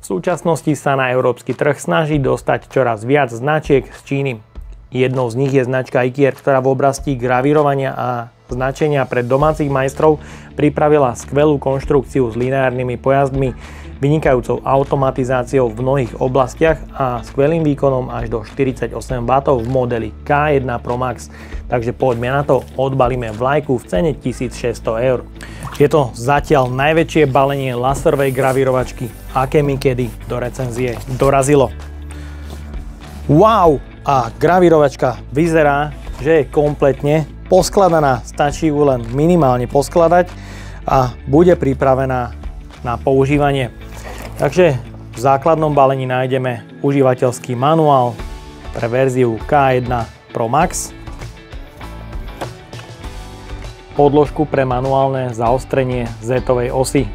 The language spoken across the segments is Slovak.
V súčasnosti sa na európsky trh snaží dostať čoraz viac značiek z Číny. Jednou z nich je značka IKEA, ktorá v oblasti gravírovania a značenia pre domácich majstrov pripravila skvelú konštrukciu s lineárnymi pojazdmi, vynikajúcou automatizáciou v mnohých oblastiach a skvelým výkonom až do 48 W v modeli K1 Pro Max. Takže poďme na to, odbalíme vlajku v cene 1600 €. Je to zatiaľ najväčšie balenie laserovej gravírovačky, aké mi kedy do recenzie dorazilo. Wow! A gravírovačka vyzerá, že je kompletne poskladaná. Stačí ju len minimálne poskladať a bude pripravená na používanie. Takže v základnom balení nájdeme užívateľský manuál pre verziu K1 Pro Max, podložku pre manuálne zaostrenie Z-ovej osy,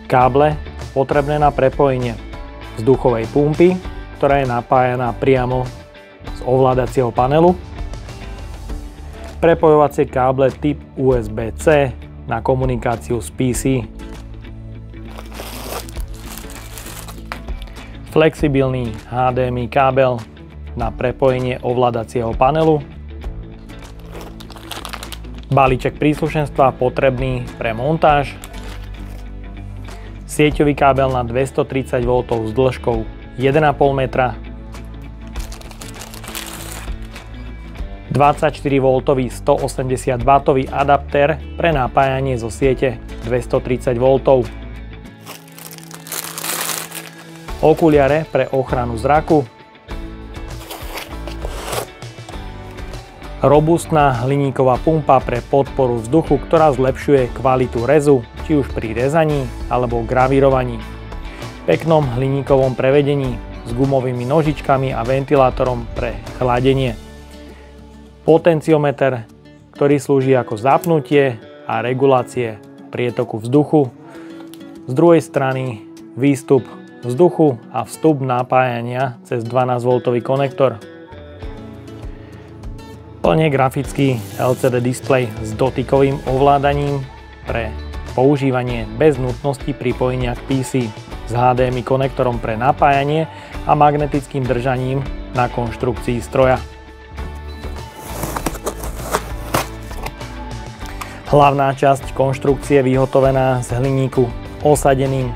káble potrebné na prepojenie vzduchovej pumpy, ktorá je napájaná priamo z ovládacieho panelu, prepojovacie káble typ USB-C na komunikáciu s PC, flexibilný HDMI kábel na prepojenie ovládacieho panelu, balíček príslušenstva potrebný pre montáž, sieťový kábel na 230 V s dĺžkou 1,5 metra, 24 V 180 W adaptér pre napájanie zo siete 230 V, okuliare pre ochranu zraku, robustná hliníková pumpa pre podporu vzduchu, ktorá zlepšuje kvalitu rezu, či už pri rezaní alebo gravírovaní, peknom hliníkovom prevedení s gumovými nožičkami a ventilátorom pre chladenie, potenciometer, ktorý slúži ako zapnutie a regulácie prietoku vzduchu, z druhej strany výstup vzduchu a vstup napájania cez 12V konektor, plne grafický LCD displej s dotykovým ovládaním pre používanie bez nutnosti pripojenia k PC, s HDMI konektorom pre napájanie a magnetickým držaním na konštrukcii stroja. Hlavná časť konštrukcie je vyhotovená z hliníku osadeným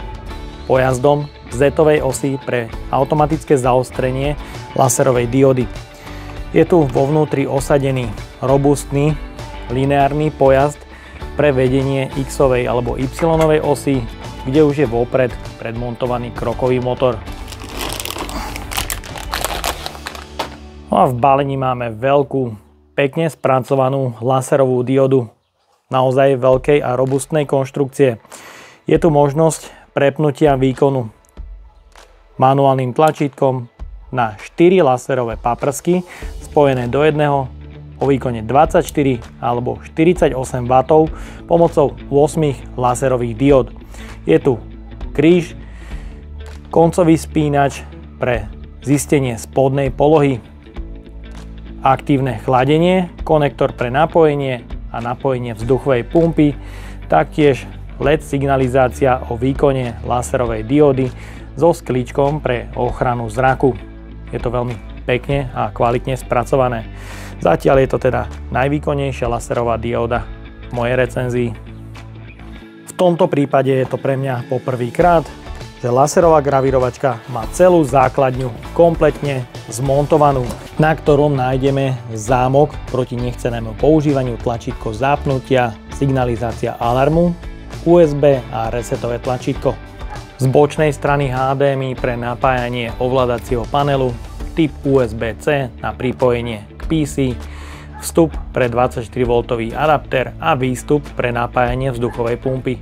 pojazdom Z-ovej osy pre automatické zaostrenie laserovej diody. Je tu vo vnútri osadený robustný lineárny pojazd pre vedenie X-ovej alebo Y-ovej osy, kde už je vopred predmontovaný krokový motor. No a v balení máme veľkú, pekne spracovanú laserovú diodu naozaj veľkej a robustnej konštrukcie. Je tu možnosť prepnutia výkonu manuálnym tlačítkom na 4 laserové paprsky spojené do jedného o výkone 24 alebo 48 W pomocou 8 laserových diód. Je tu kríž, koncový spínač pre zistenie spodnej polohy, aktívne chladenie, konektor pre napojenie a napojenie vzduchovej pumpy, taktiež LED signalizácia o výkone laserovej diódy so sklíčkom pre ochranu zraku. Je to veľmi pekne a kvalitne spracované. Zatiaľ je to teda najvýkonnejšia laserová dióda v mojej recenzii. V tomto prípade je to pre mňa poprvýkrát, že laserová gravírovačka má celú základňu kompletne zmontovanú, na ktorom nájdeme zámok proti nechcenému používaniu, tlačítko zapnutia, signalizácia alarmu, USB a resetové tlačítko. Z bočnej strany HDMI pre napájanie ovládacieho panelu, typ USB-C na pripojenie k PC, vstup pre 24V adaptér a výstup pre napájanie vzduchovej pumpy.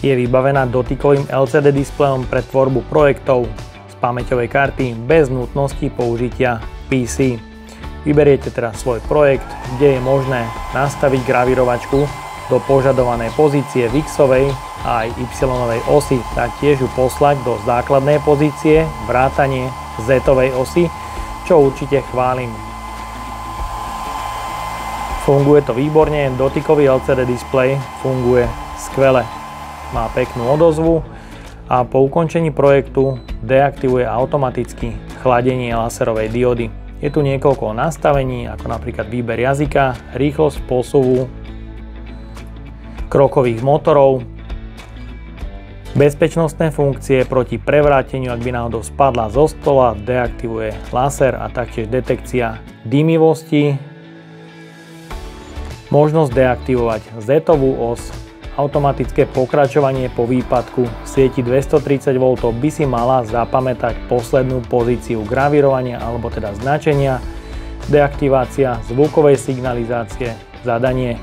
Je vybavená dotykovým LCD displejom pre tvorbu projektov z pamäťovej karty bez nutnosti použitia PC. Vyberiete teraz svoj projekt, kde je možné nastaviť gravírovačku do požadovanej pozície v X-ovej a aj Y-ovej osy, taktiež ju poslať do základnej pozície vrátane Z-ovej osy, čo určite chválim. Funguje to výborne, dotykový LCD displej funguje skvele. Má peknú odozvu a po ukončení projektu deaktivuje automaticky chladenie laserovej diody. Je tu niekoľko nastavení, ako napríklad výber jazyka, rýchlosť posuvu krokových motorov, bezpečnostné funkcie proti prevráteniu, ak by náhodou spadla zo stola, deaktivuje laser a taktiež detekcia dymivosti, možnosť deaktivovať Z-ovú os, automatické pokračovanie po výpadku sieti 230 V by si mala zapamätať poslednú pozíciu gravírovania alebo teda značenia, deaktivácia zvukovej signalizácie, zadanie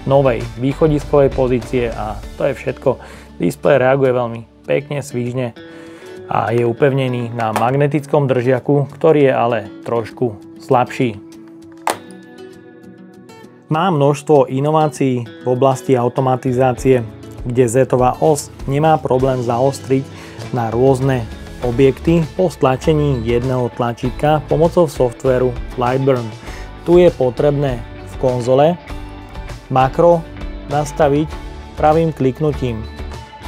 novej východiskovej pozície a to je všetko. Displej reaguje veľmi pekne, svižne a je upevnený na magnetickom držiaku, ktorý je ale trošku slabší. Má množstvo inovácií v oblasti automatizácie, kde Z-ová os nemá problém zaostriť na rôzne objekty po stlačení jedného tlačítka pomocou softvéru Lightburn. Tu je potrebné v konzole makro nastaviť pravým kliknutím.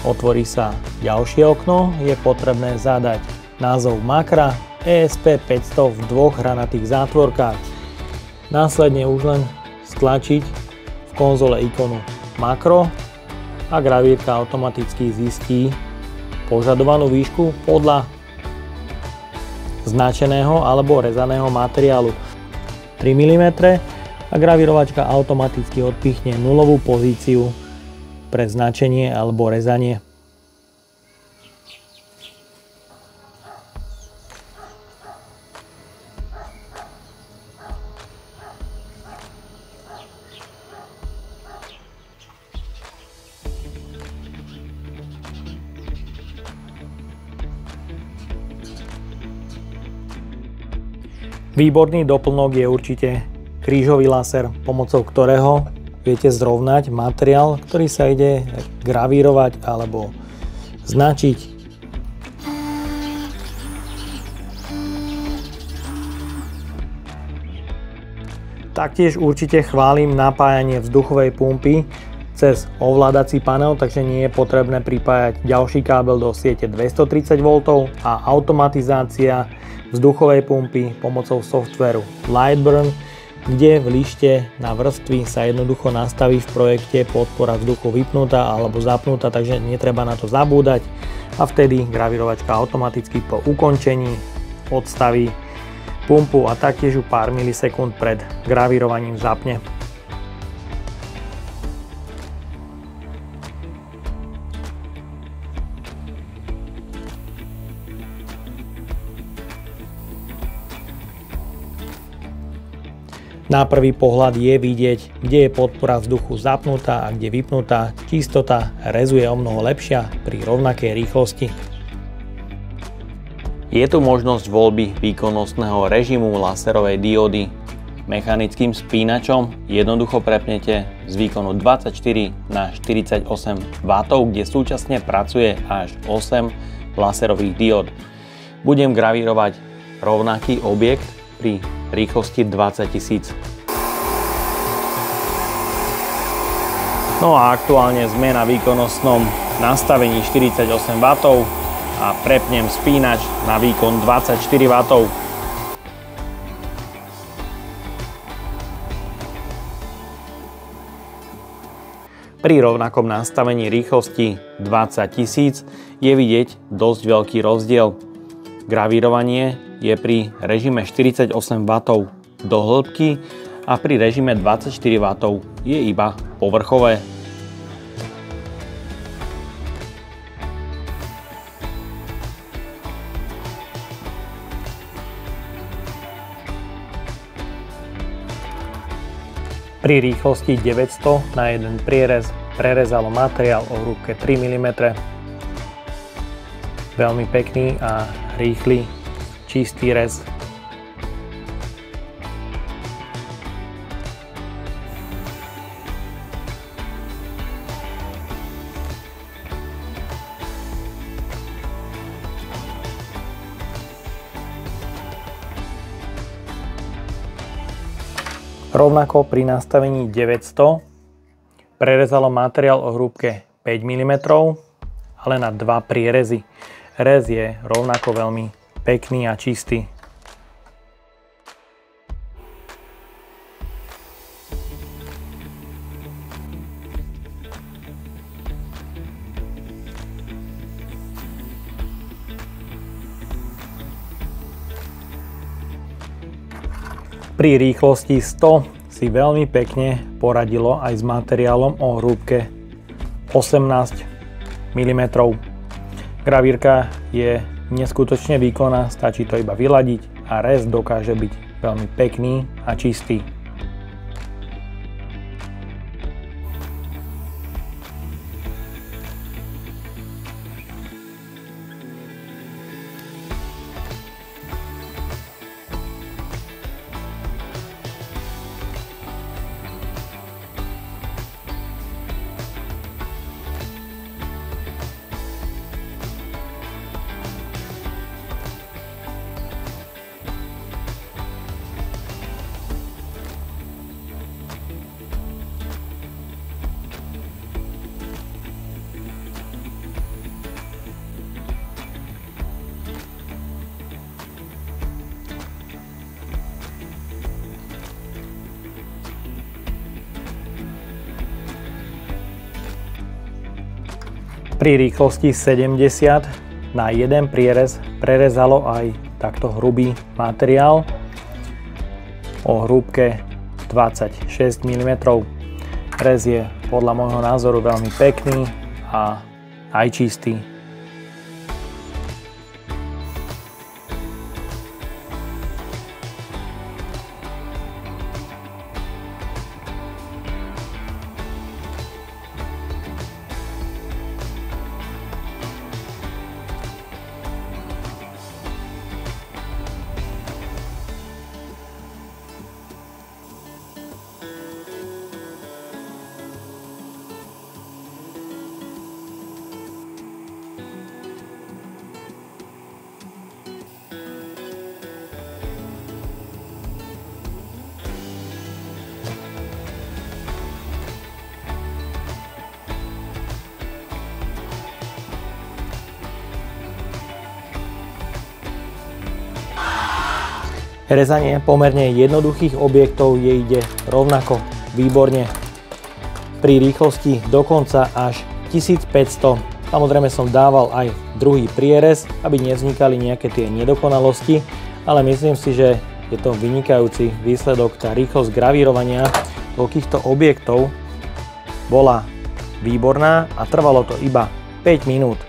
Otvorí sa ďalšie okno, je potrebné zadať názov makra ESP500 v dvoch hranatých zátvorkách. Následne už len stlačiť v konzole ikonu makro a gravírka automaticky zistí požadovanú výšku podľa značeného alebo rezaného materiálu 3 mm a gravírovačka automaticky odpichne nulovú pozíciu pre značenie alebo rezanie. Výborný doplnok je určite krížový laser, pomocou ktorého viete zrovnať materiál, ktorý sa ide gravírovať alebo značiť. Taktiež určite chválim napájanie vzduchovej pumpy cez ovládací panel, takže nie je potrebné pripájať ďalší kábel do siete 230 V a automatizácia vzduchovej pumpy pomocou softvéru Lightburn, kde v lište na vrstvy sa jednoducho nastaví v projekte podpora vzduchu vypnutá alebo zapnutá, takže netreba na to zabúdať a vtedy gravírovačka automaticky po ukončení odstaví pumpu a taktiež ju pár milisekúnd pred gravírovaním zapne. Na prvý pohľad je vidieť, kde je podpora vzduchu zapnutá a kde vypnutá. Čistota rezu je omnoho lepšia pri rovnakej rýchlosti. Je tu možnosť voľby výkonnostného režimu laserovej diódy. Mechanickým spínačom jednoducho prepnete z výkonu 24 na 48 W, kde súčasne pracuje až 8 laserových diód. Budem gravírovať rovnaký objekt pri rýchlosti 20 000. No a aktuálne sme na výkonnostnom nastavení 48 W a prepnem spínač na výkon 24 W. Pri rovnakom nastavení rýchlosti 20 000 je vidieť dosť veľký rozdiel. Gravírovanie je pri režime 48 W do hĺbky a pri režime 24 W je iba povrchové. Pri rýchlosti 900 na jeden prierez prerezalo materiál o hrúbke 3 mm. Veľmi pekný a rýchly, čistý rez. Rovnako pri nastavení 900 prerezalo materiál o hrúbke 5 mm, ale na 2 prierezy. Rez je rovnako veľmi pekný a čistý. Pri rýchlosti 100 si veľmi pekne poradilo aj s materiálom o hrúbke 18 mm. Gravírka je neskutočne výkonná, stačí to iba vyladiť a rez dokáže byť veľmi pekný a čistý. Pri rýchlosti 70 na jeden prierez prerezalo aj takto hrubý materiál o hrúbke 26 mm. Rez je podľa môjho názoru veľmi pekný a aj čistý. Rezanie pomerne jednoduchých objektov ide rovnako výborne. Pri rýchlosti dokonca až 1500. Samozrejme som dával aj druhý prierez, aby nevznikali nejaké tie nedokonalosti, ale myslím si, že je to vynikajúci výsledok. Tá rýchlosť gravírovania toľkýchto objektov bola výborná a trvalo to iba 5 minút.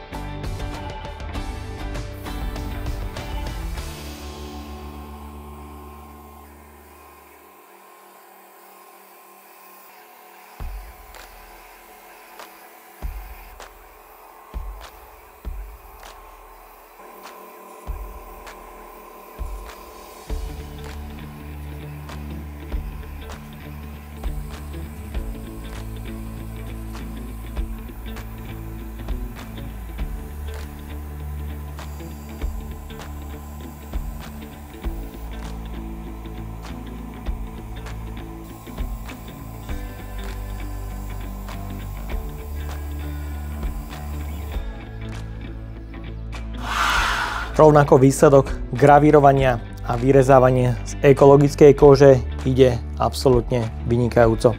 Rovnako výsledok gravírovania a vyrezávanie z ekologickej kože ide absolútne vynikajúco.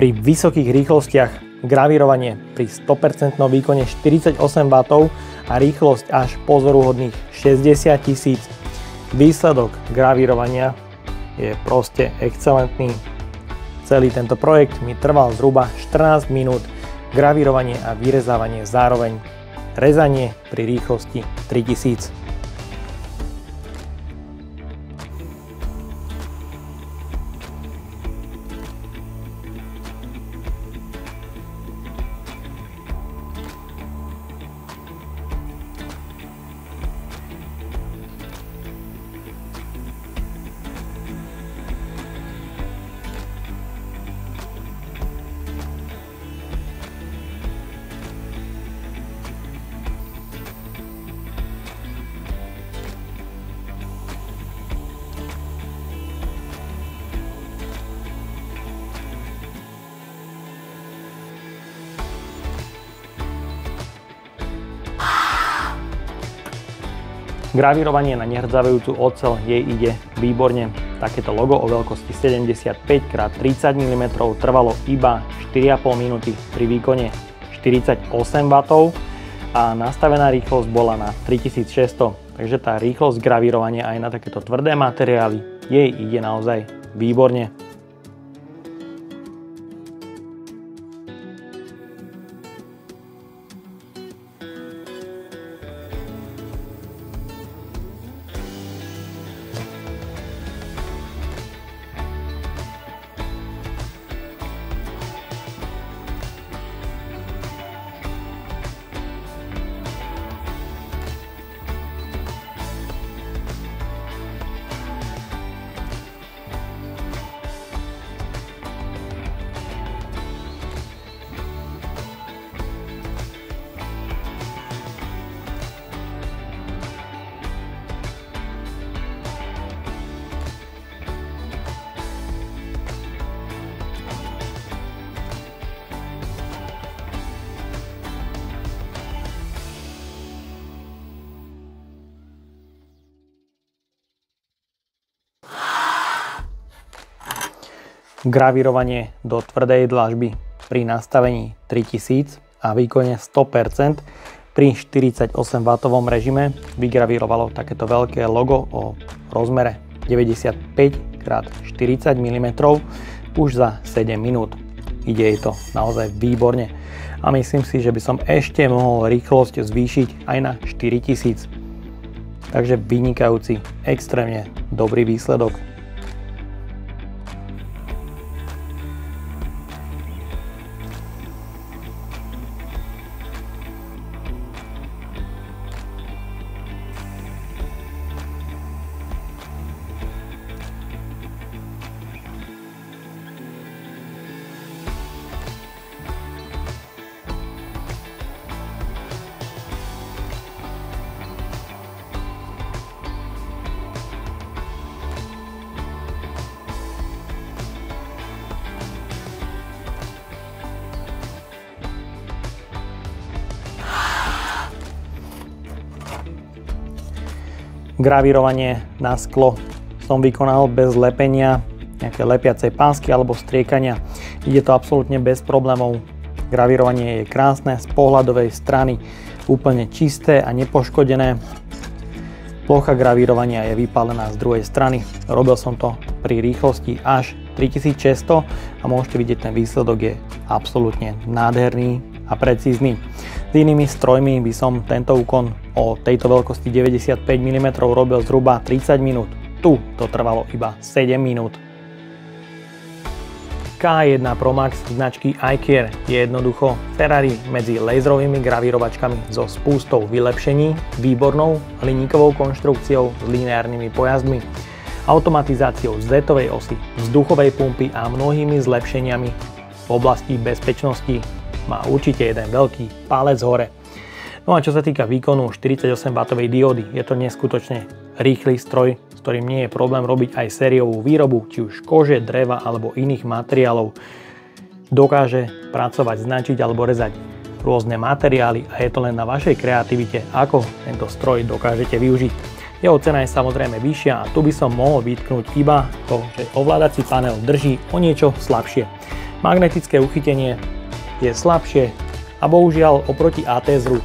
Pri vysokých rýchlostiach gravírovanie pri 100% výkone 48 W a rýchlosť až pozoruhodných 60 000. Výsledok gravírovania je proste excelentný. Celý tento projekt mi trval zhruba 14 minút. Gravírovanie a vyrezávanie zároveň. Rezanie pri rýchlosti 3000. Gravírovanie na nehrdzavejúcu oceľ jej ide výborne. Takéto logo o veľkosti 75x30 mm trvalo iba 4,5 minúty pri výkone 48 W a nastavená rýchlosť bola na 3600. Takže tá rýchlosť gravírovania aj na takéto tvrdé materiály jej ide naozaj výborne. Gravírovanie do tvrdej dlažby pri nastavení 3000 a výkone 100% pri 48 W režime vygravírovalo takéto veľké logo o rozmere 95x40 mm už za 7 minút. Ide jej to naozaj výborne a myslím si, že by som ešte mohol rýchlosť zvýšiť aj na 4000. Takže vynikajúci, extrémne dobrý výsledok. Gravírovanie na sklo som vykonal bez lepenia, nejaké lepiacej pásky alebo striekania. Ide to absolútne bez problémov. Gravírovanie je krásne z pohľadovej strany, úplne čisté a nepoškodené. Plocha gravírovania je vypálená z druhej strany. Robil som to pri rýchlosti až 3600 a môžete vidieť, ten výsledok je absolútne nádherný a precízny. S inými strojmi by som tento úkon o tejto veľkosti 95 mm robil zhruba 30 minút. Tu to trvalo iba 7 minút. K1 Pro Max značky iCare je jednoducho Ferrari medzi laserovými gravírovačkami so spústou vylepšení, výbornou hliníkovou konštrukciou s lineárnymi pojazdmi, automatizáciou Z-ovej osy, vzduchovej pumpy a mnohými zlepšeniami v oblasti bezpečnosti. Má určite jeden veľký palec hore. No a čo sa týka výkonu 48W diódy, je to neskutočne rýchly stroj, s ktorým nie je problém robiť aj sériovú výrobu, či už kože, dreva alebo iných materiálov. Dokáže pracovať, značiť alebo rezať rôzne materiály a je to len na vašej kreativite, ako tento stroj dokážete využiť. Jeho cena je samozrejme vyššia a tu by som mohol vytknúť iba to, že ovládací panel drží o niečo slabšie. Magnetické uchytenie je slabšie a bohužiaľ oproti ATS-ru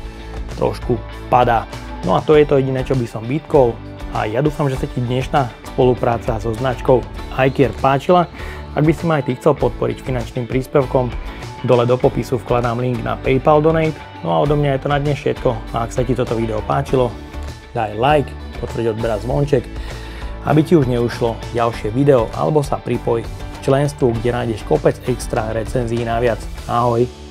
trošku padá. No a to je to jediné, čo by som vytkol a ja dúfam, že sa ti dnešná spolupráca so značkou iCare páčila. Ak by si ma aj ty chcel podporiť finančným príspevkom, dole do popisu vkladám link na PayPal Donate. No a odo mňa je to na dnes všetko a ak sa ti toto video páčilo, daj like, potvrď odberať zvonček, aby ti už neušlo ďalšie video alebo sa pripoj členstvu, kde nájdeš kopec extra recenzií naviac. Ahoj!